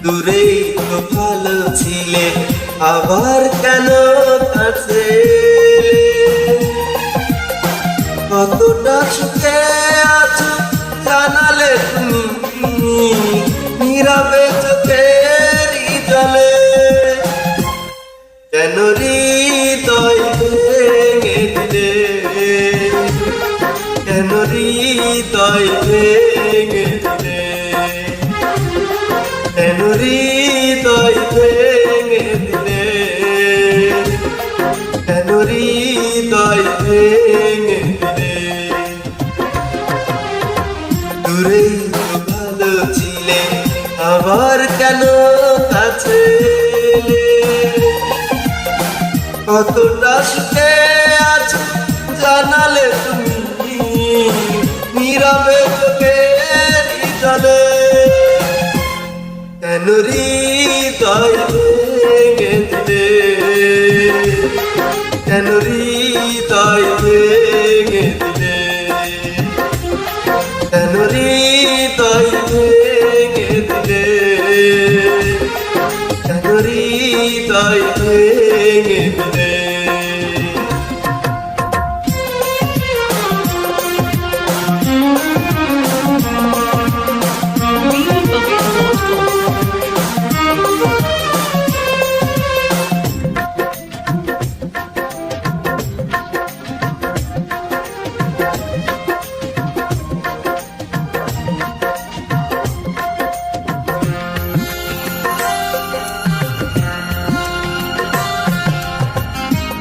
দূরেই তো ভালো ছিলে, আবার কেন কাছে? কতটা সুখে আছো জানালে তুমি, নীরবে চোখের জলে। কেন হৃদয় ভেঙে দিলে, কেন হৃদয় ভেঙে দিলে, কেন হৃদয় ভেঙে দিলে, কেন হৃদয় ভেঙে দিলে? দূরেই তো ভালো ছিলে, আবার কেন কাছে? কতটা সুখে আছো জানালে তুমি, নীরবে চোখের জলে। কেন হৃদয় ভেঙে দিলে, কেন হৃদয় ভেঙে দিলে, কেন হৃদয় ভেঙে দিলে, কেন হৃদয় ভেঙে দিলে?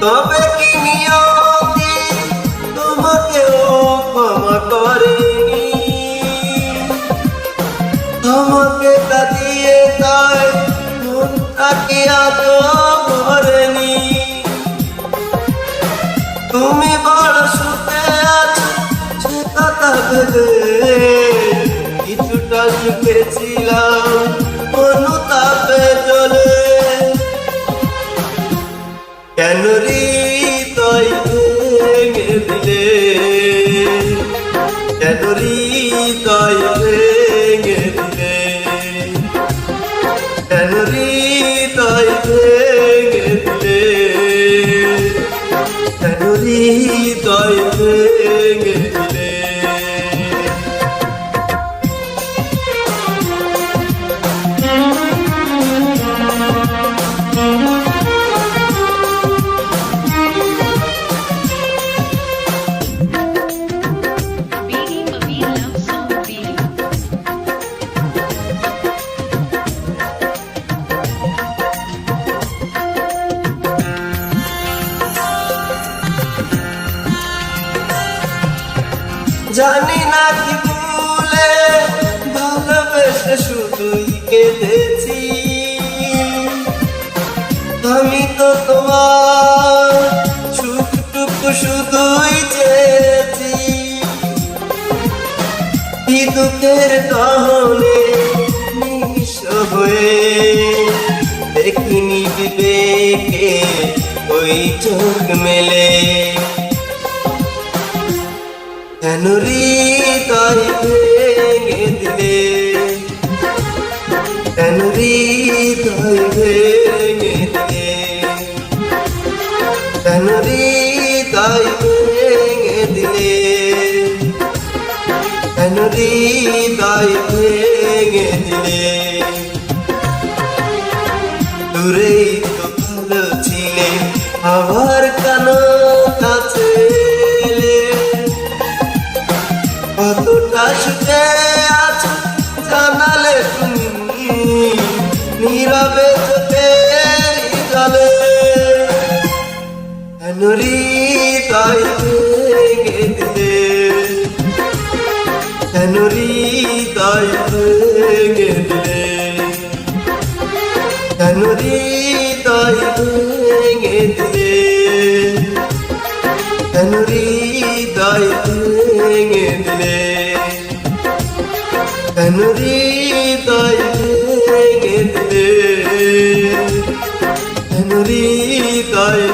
তবে কি নিয়তি তোমাকেও ক্ষমা করেনি? আমাকে কাঁদিয়ে তাই মনটাকে আজও ভরেনি। তুমি বড় সুখে আছো সে কথা ভেবে, কিছুটা সুখে ছিলাম অনুতাপে চলে। কেন হৃদয় ভেঙে দিলে, কেন হৃদয় ভেঙে দিলে, কেন হৃদয় ভেঙে দিলে, কেন হৃদয় ভেঙে দিলে? জানি না কি ভুলে ভালোবেসে শুধুই কেঁদেছি। আমি তো তোমার সুখটুকু শুধুই চেয়েছি। কি দুঃখের দহনে নিঃস্ব হয়ে দেখিনি বিবেকে ওই চোখ মেলে। কেন হৃদয় ভেঙে দিলে, কেন হৃদয় ভেঙে দিলে, কেন হৃদয় ভেঙে দিলে, কেন হৃদয় ভেঙে দিলে? দূরেই তো ভালো ছিলে, আবার কেন কাছে? কতটা সুখে আছো জানালে তুমি, নীরবে চোখের জলে। কেন হৃদয় ভেঙে দিলে, কেন হৃদয় ভেঙে দিলে, কেন হৃদয় ভেঙে দিলে, কেন হৃদয় ভেঙে দিলে, কেন হৃদয় ভেঙে দিলে, কেন হৃদয়